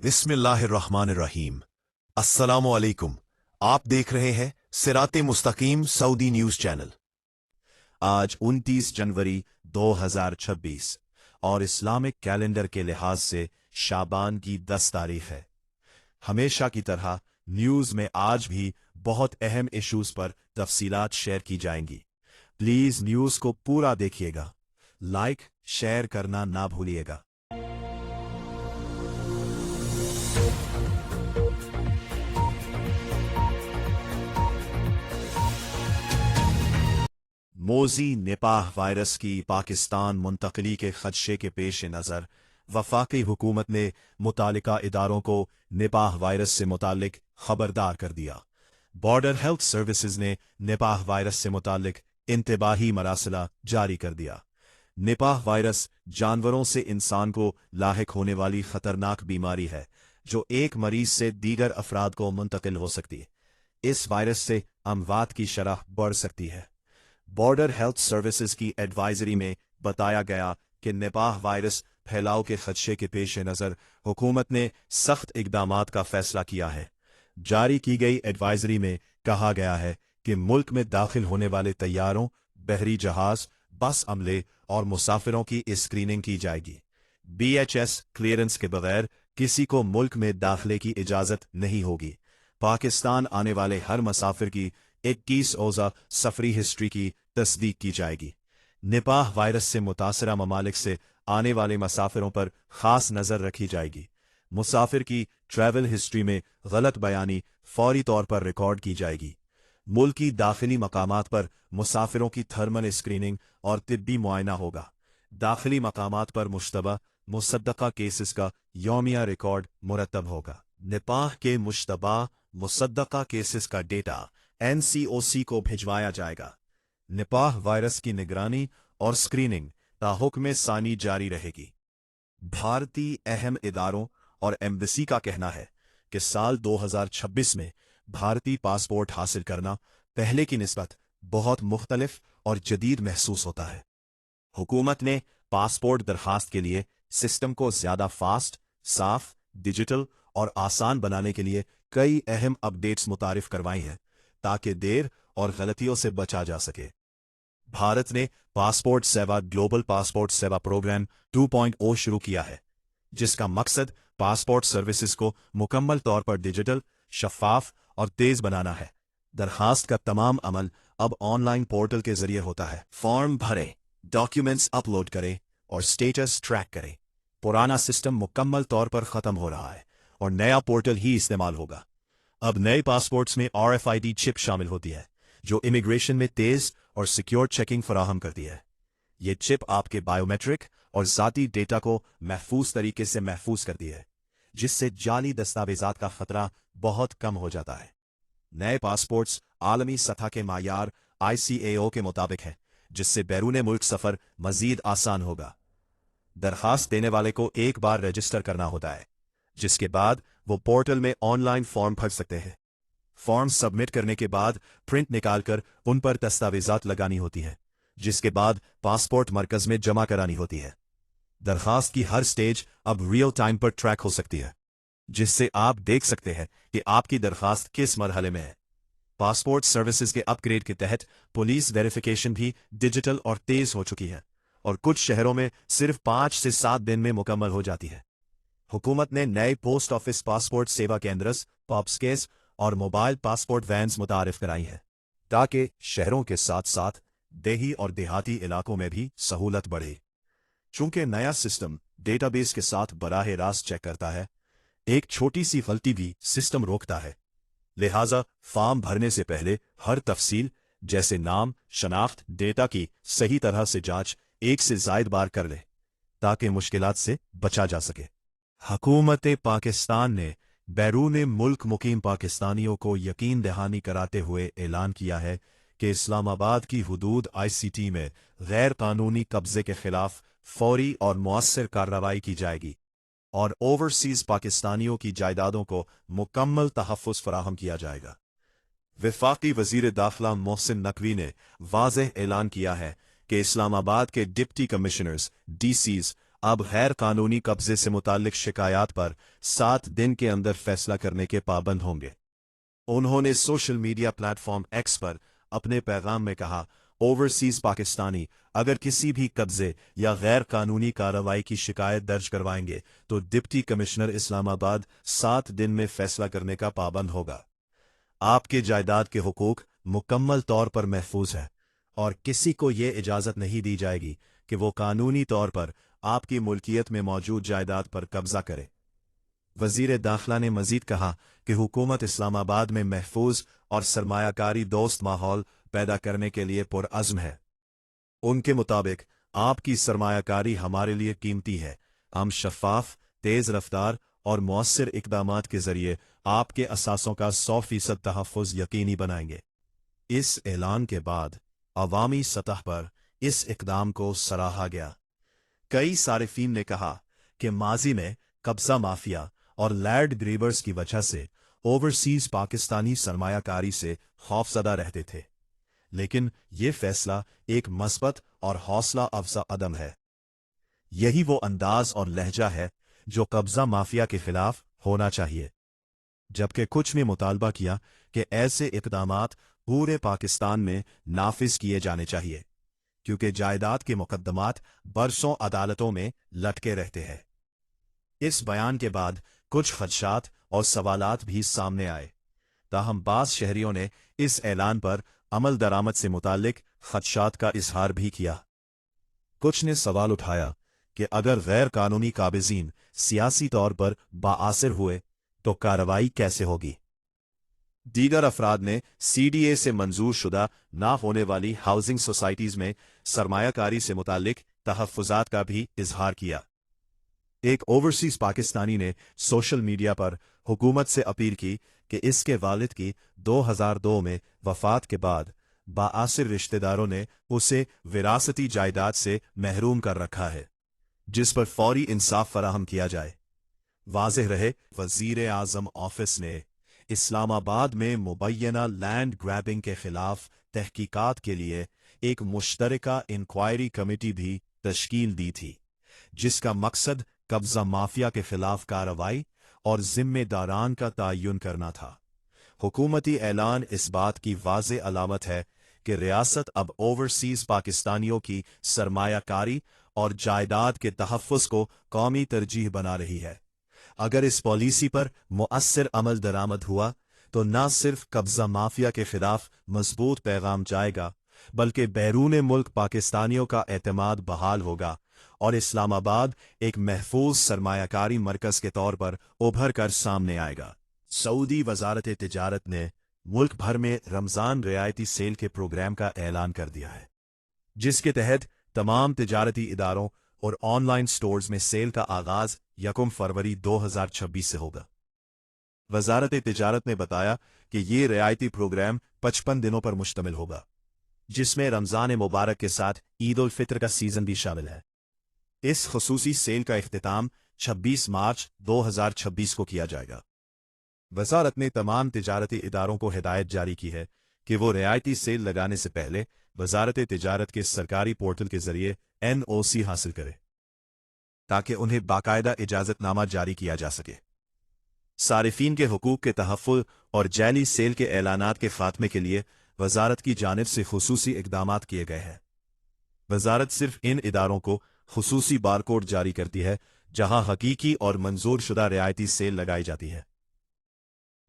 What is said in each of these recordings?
बिस्मिल्लाहिर्रहमानिर्रहीम। अस्सलामु अलैकुम। आप देख रहे हैं सिराते मुस्तकीम सऊदी न्यूज चैनल। आज 29 जनवरी 2026 और इस्लामिक कैलेंडर के लिहाज से शाबान की 10 तारीख है। हमेशा की तरह न्यूज में आज भी बहुत अहम इश्यूज पर तफसीलात शेयर की जाएंगी। प्लीज न्यूज को पूरा देखिएगा, लाइक शेयर करना ना भूलिएगा। मोजी निपाह वायरस की पाकिस्तान मुंतकली के खदशे के पेश नज़र वफाकी हुकूमत ने मुतालिका इदारों को निपाह वायरस से मुतालिक खबरदार कर दिया। बॉर्डर हेल्थ सर्विसेज ने निपाह वायरस से मुतालिक इंतबाही मरासला जारी कर दिया। निपाह वायरस जानवरों से इंसान को लाहिक होने वाली खतरनाक बीमारी है जो एक मरीज से दीगर अफराद को मुंतकिल हो सकती है। इस वायरस से अमवात की शरह बढ़ सकती है। बॉर्डर हेल्थ सर्विसेज की एडवाइजरी में बताया गया कि निपाह वायरस फैलाव के खदशे के पेश नज़र हुकूमत ने सख्त इकदामात का फैसला किया है। जारी की गई एडवाइजरी में कहा गया है कि मुल्क में दाखिल होने वाले तैयारों, बहरी जहाज, बस अमले और मुसाफिरों की स्क्रीनिंग की जाएगी। BHS क्लियरेंस के बगैर किसी को मुल्क में दाखिले की इजाज़त नहीं होगी। पाकिस्तान आने वाले हर मुसाफिर की 21 रोज़ा सफरी हिस्ट्री की तस्दीक की जाएगी। निपाह वायरस से मुतासरा ममालिक से आने वाले मुसाफिरों पर खास नज़र रखी जाएगी। मुसाफिर की ट्रैवल हिस्ट्री में गलत बयानी फौरी तौर पर रिकॉर्ड की जाएगी। मुल्की दाखिली मकामात पर मुसाफिरों की थर्मल स्क्रीनिंग और तिब्बी मुआयना होगा। दाखिली मकामात पर मुश्तबा मुसद्दका केसेस का यौमिया रिकॉर्ड मुरतब होगा। निपाह के मुश्तबा मुसद्दका केसेस का डेटा NCOC को भिजवाया जाएगा। निपाह वायरस की निगरानी और स्क्रीनिंग ताहुक्म सानी जारी रहेगी। भारतीय अहम इदारों और एम्बेसी का कहना है कि साल 2026 में भारतीय पासपोर्ट हासिल करना पहले की निस्बत बहुत मुख्तलिफ और जदीद महसूस होता है। हुकूमत ने पासपोर्ट दरखास्त के लिए सिस्टम को ज्यादा फास्ट, साफ, डिजिटल और आसान बनाने के लिए कई अहम अपडेट्स मुतारिफ करवाई हैं ताकि देर और गलतियों से बचा जा सके। भारत ने पासपोर्ट सेवा ग्लोबल पासपोर्ट सेवा प्रोग्राम 2.0 शुरू किया है, जिसका मकसद पासपोर्ट सर्विसेज को मुकम्मल तौर पर डिजिटल, शफाफ और तेज बनाना है। दरखास्त का तमाम अमल अब ऑनलाइन पोर्टल के जरिए होता है। फॉर्म भरें, डॉक्यूमेंट्स अपलोड करें और स्टेटस ट्रैक करें। पुराना सिस्टम मुकम्मल तौर पर खत्म हो रहा है और नया पोर्टल ही इस्तेमाल होगा। अब नए पासपोर्ट्स में RFID चिप शामिल होती है जो इमिग्रेशन में तेज और सिक्योर चेकिंग फराहम करती है। ये चिप आपके बायोमेट्रिक और ज़ाती डेटा को महफूज तरीके से महफूज करती है, जिससे जाली दस्तावेजात का खतरा बहुत कम हो जाता है। नए पासपोर्ट्स आलमी सतह के मायार ICAO के मुताबिक हैं, जिससे बैरून मुल्क सफ़र मजीद आसान होगा। दरखास्त देने वाले को एक बार रजिस्टर करना होता है, जिसके बाद वो पोर्टल में ऑनलाइन फॉर्म भर सकते हैं। फॉर्म सबमिट करने के बाद प्रिंट निकालकर उन पर दस्तावेजात लगानी होती है, जिसके बाद पासपोर्ट मरकज में जमा करानी होती है। दरखास्त की हर स्टेज अब रियल टाइम पर ट्रैक हो सकती है, जिससे आप देख सकते हैं कि आपकी दरखास्त किस मरहले में है। पासपोर्ट सर्विसेज के अपग्रेड के तहत पुलिस वेरिफिकेशन भी डिजिटल और तेज हो चुकी है और कुछ शहरों में सिर्फ 5 से 7 दिन में मुकम्मल हो जाती है। हुकूमत ने नए पोस्ट ऑफिस पासपोर्ट सेवा केंद्रस पॉप्सकेस और मोबाइल पासपोर्ट वैन्स मुतारिफ कराई हैं, ताकि शहरों के साथ साथ देही और देहाती इलाकों में भी सहूलत बढ़े। चूंकि नया सिस्टम डेटाबेस के साथ बराह रास्त चेक करता है, एक छोटी सी गलती भी सिस्टम रोकता है। लिहाजा फॉर्म भरने से पहले हर तफसील जैसे नाम, शनाख्त, डेटा की सही तरह से जांच 1 से ज़ायद बार कर ले, ताकि मुश्किलात से बचा जा सके। हुकूमत पाकिस्तान ने बैरून मुल्क मुकीम पाकिस्तानियों को यकीन दहानी कराते हुए ऐलान किया है कि इस्लामाबाद की हुदूद ICT में गैर कानूनी कब्जे के खिलाफ फौरी और मुअस्सर कार्रवाई की जाएगी और ओवरसीज पाकिस्तानियों की जायदादों को मुकम्मल तहफ़्फ़ुज़ फराहम किया जाएगा। वफाकी वज़ीर दाखिला मोहसिन नकवी ने वाज़ेह ऐलान किया है कि इस्लामाबाद के डिप्टी कमिश्नर्स DCs अब गैर कानूनी कब्जे से मुताल्लिक शिकायत पर 7 दिन के अंदर फैसला करने के पाबंद होंगे। उन्होंने सोशल मीडिया प्लेटफॉर्म एक्स पर अपने पैगाम में कहा, ओवरसीज पाकिस्तानी अगर किसी भी कब्जे या गैर कानूनी कार्रवाई की शिकायत दर्ज करवाएंगे तो डिप्टी कमिश्नर इस्लामाबाद 7 दिन में फैसला करने का पाबंद होगा। आपके जायदाद के हुकूक मुकम्मल तौर पर महफूज है और किसी को ये इजाज़त नहीं दी जाएगी कि वो कानूनी तौर पर आपकी मुल्कियत में मौजूद जायदाद पर कब्जा करे। वजीर दाखिला ने मजीद कहा कि हुकूमत इस्लामाबाद में महफूज और सरमायाकारी दोस्त माहौल पैदा करने के लिए पुरअज़्म है। उनके मुताबिक आपकी सरमायाकारी हमारे लिए कीमती है। हम शफाफ, तेज़ रफ्तार और मौसर इक़दामात के ज़रिए आपके असासों का 100% तहफ़्फ़ुज़ यकीनी बनाएंगे। इस ऐलान के बाद अवामी सतह पर इस इक़दाम को सराहा गया। कई सारिफीन ने कहा कि माजी में कब्ज़ा माफिया और लैंड ग्रैबर्स की वजह से ओवरसीज पाकिस्तानी सरमायाकारी से खौफज़दा रहते थे, लेकिन ये फैसला एक मस्बत और हौसला अफजा कदम है। यही वो अंदाज और लहजा है जो कब्ज़ा माफिया के खिलाफ होना चाहिए। जबकि कुछ ने मुतालबा किया कि ऐसे इक़दामात पूरे पाकिस्तान में नाफिज किए जाने चाहिए, क्योंकि जायदाद के मुकद्दमात बरसों अदालतों में लटके रहते हैं। इस बयान के बाद कुछ खदशात और सवालात भी सामने आए। ताहम बाज़ शहरियों ने इस ऐलान पर अमल दरामद से मुताल्लिक खदशात का इजहार भी किया। कुछ ने सवाल उठाया कि अगर गैर कानूनी काबिज़ीन सियासी तौर पर बाआसिर हुए तो कार्रवाई कैसे होगी। दीगर अफराद ने CDA से मंजूर शुदा ना होने वाली हाउसिंग सोसाइटीज़ में सरमायाकारी से मुताल्लिक तहफ़्फ़ुज़ात का भी इजहार किया। एक ओवरसीज पाकिस्तानी ने सोशल मीडिया पर हुकूमत से अपील की कि इसके वालिद की 2002 में वफात के बाद बाआसिर रिश्तेदारों ने उसे विरासती जायदाद से महरूम कर रखा है, जिस पर फौरी इंसाफ फराहम किया जाए। वाज़ेह रहे, वज़ीर आज़म ऑफिस ने इस्लामाबाद में मुबैना लैंड ग्रैबिंग के खिलाफ तहकीकात के लिए एक मुश्तरका इंक्वायरी कमेटी भी तश्कील दी थी, जिसका मकसद कब्ज़ा माफिया के खिलाफ कार्रवाई और जिम्मेदारान का तयन करना था। हुकूमती ऐलान इस बात की वाज़ेह अलामत है कि रियासत अब ओवरसीज पाकिस्तानियों की सरमायाकारी और जायदाद के तहफ़्फ़ुज़ को कौमी तरजीह बना रही है। अगर इस पॉलिसी पर मुअस्सिर अमल दरामद हुआ तो न सिर्फ कब्ज़ा माफिया के खिलाफ मजबूत पैगाम जाएगा, बल्कि बैरून मुल्क पाकिस्तानियों का एतमाद बहाल होगा और इस्लामाबाद एक महफूज सरमायाकारी मरकज़ के तौर पर उभर कर सामने आएगा। सऊदी वजारत तिजारत ने मुल्क भर में रमज़ान रियायती सेल के प्रोग्राम का ऐलान कर दिया है, जिसके तहत तमाम तिजारती इदारों और ऑनलाइन स्टोर्स में सेल का आगाज़ 1 फरवरी 2026 से होगा। वजारत तिजारत ने बताया कि ये रियायती प्रोग्राम 55 दिनों पर मुश्तमिल होगा, जिसमें रमज़ान मुबारक के साथ ईद उल फित्र का सीज़न भी शामिल है। इस खुसूसी सेल का इख्तिताम 26 मार्च 2026 को किया जाएगा। वजारत ने तमाम तिजारती इदारों को हिदायत जारी की है कि वो रियायती सेल लगाने से पहले वजारत तिजारत के सरकारी पोर्टल के जरिए NOC हासिल करें, ताकि उन्हें बाकायदा इजाज़तनामा जारी किया जा सके। सारिफीन के हुकूक के तहफ़्फ़ुज़ और जैली सेल के ऐलानात के खात्मे के लिए वजारत की जानिब से खुसूसी इक़दामात किए गए हैं। वजारत सिर्फ इन इदारों को खुसूसी बारकोड जारी करती है जहां हकीकी और मंजूर शुदा रियायती सेल लगाई जाती है।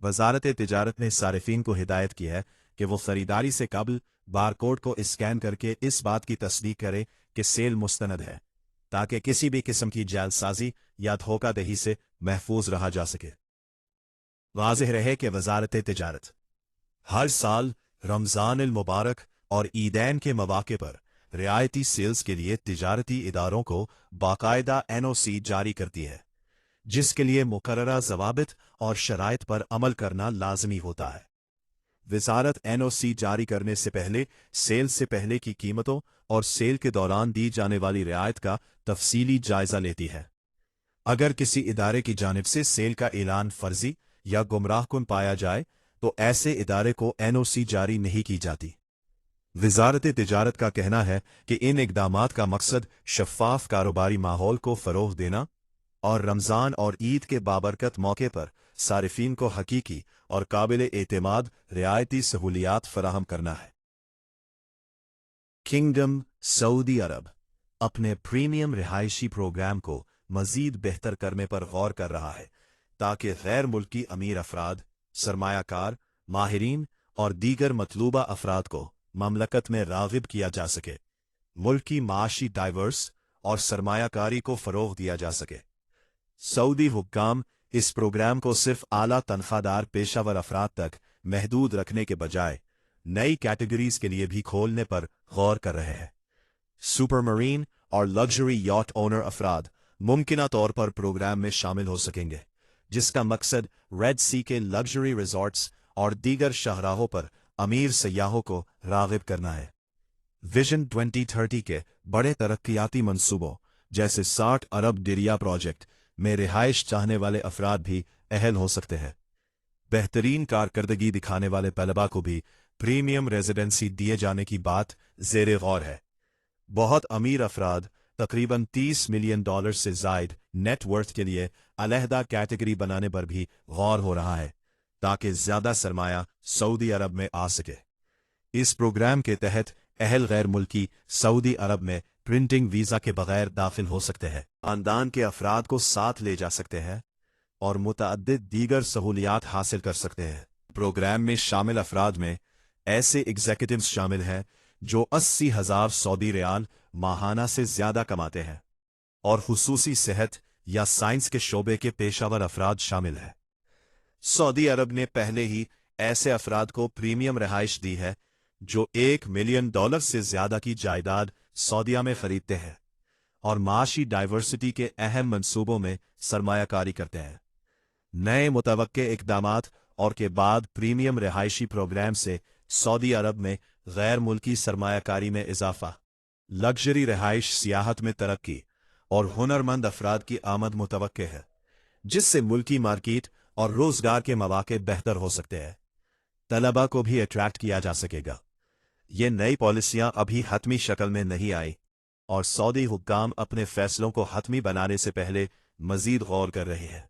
वजारत तिजारत ने सारिफीन को हिदायत की है कि वो खरीदारी से कबल बारकोड को स्कैन करके इस बात की तस्दीक करे कि सेल मुस्तनद है, ताकि किसी भी किस्म की जालसाजी या धोखाधड़ी से महफूज रहा जा सके। वाज़ेह रहे कि वजारत तिजारत हर साल रमज़ान अल मुबारक और ईदैन के मौके पर रियायती सेल्स के लिए तिजारती इदारों को बाकायदा NOC जारी करती है, जिसके लिए मुकर्ररा ज़वाबित और शराइत पर अमल करना लाजमी होता है। वजारत NOC जारी करने से पहले सेल से पहले की कीमतों और सेल के दौरान दी जाने वाली रियायत का तफसीली जायजा लेती है। अगर किसी इदारे की जानिब से सेल का ऐलान फर्जी या गुमराहकुन पाया जाए तो ऐसे इदारे को NOC जारी नहीं की जाती। वजारत तिजारत का कहना है कि इन इकदामात का मकसद शफ़ाफ कारोबारी माहौल को फ़रोग़ देना और रमज़ान और ईद के बाबरकत मौके पर सारिफीन को हकीकी और काबिल एतमाद रियायती सहूलियात फराहम करना है। किंगडम सऊदी अरब अपने प्रीमियम रिहायशी प्रोग्राम को मज़ीद बेहतर करने पर गौर कर रहा है ताकि गैर मुल्की अमीर अफराद, सरमायाकार, माहिरीन और दीगर मतलूबा अफराद को ममलकत में राग़िब किया जा सके, मुल्की माशी डाइवर्स और सरमायाकारी को फ़रोग़ दिया जा सके। सऊदी हुक्काम इस प्रोग्राम को सिर्फ आला तनख्वाहदार पेशावर अफराद तक महदूद रखने के बजाय नई कैटेगरीज के लिए भी खोलने पर गौर कर रहे हैं। सुपर मरीन और लग्जरी यॉट ओनर अफराद मुमकिना तौर पर प्रोग्राम में शामिल हो सकेंगे, जिसका मकसद रेड सी के लग्जरी रिजॉर्ट्स और दीगर शाहराहों पर अमीर सयाहों को राग़िब करना है। विजन 2030 के बड़े तरक्याती मंसूबों जैसे 60 अरब डिरिया प्रोजेक्ट में रिहाइश चाहने वाले अफराद भी अहल हो सकते हैं। बेहतरीन कारकर्दगी दिखाने वाले तलबा को भी प्रीमियम रेजिडेंसी दिए जाने की बात ज़ेरे गौर है। बहुत अमीर अफराद तकरीबन $30 मिलियन से ज़ायद नेट वर्थ के लिए अलहदा कैटेगरी बनाने पर भी गौर हो रहा है ताकि ज़्यादा सरमाया सऊदी अरब में आ सके। इस प्रोग्राम के तहत अहल गैर मुल्की सऊदी अरब में प्रिंटिंग वीज़ा के बगैर दाखिल हो सकते हैं, खानदान के अफराद को साथ ले जा सकते हैं और मुतअद्दिद दीगर सहूलियात हासिल कर सकते हैं। प्रोग्राम में शामिल अफराद में ऐसे एग्जीक्यूटिव्स शामिल हैं जो 80,000 सऊदी रियाल माहाना से ज़्यादा कमाते हैं और खुसूसी सेहत या साइंस के शोबे के पेशावर अफराद शामिल हैं। सऊदी अरब ने पहले ही ऐसे अफराद को प्रीमियम रिहाइश दी है जो $1 मिलियन से ज़्यादा की जायदाद सऊदीया में खरीदते हैं और माशी डाइवर्सिटी के अहम मंसूबों में सरमायाकारी करते हैं। नए मुतवक्के इक़दामात और के बाद प्रीमियम रिहायशी प्रोग्राम से सऊदी अरब में गैर मुल्की सरमायाकारी में इजाफा, लग्जरी रिहाइश सियाहत में तरक्की और हुनरमंद अफराद की आमद मुतवक्के है, जिससे मुल्की मार्केट और रोजगार के मौके बेहतर हो सकते हैं। तलबा को भी अट्रैक्ट किया जा सकेगा। ये नई पॉलिसियां अभी हतमी शक्ल में नहीं आई और सऊदी हुक्काम अपने फैसलों को हतमी बनाने से पहले मजीद गौर कर रहे हैं।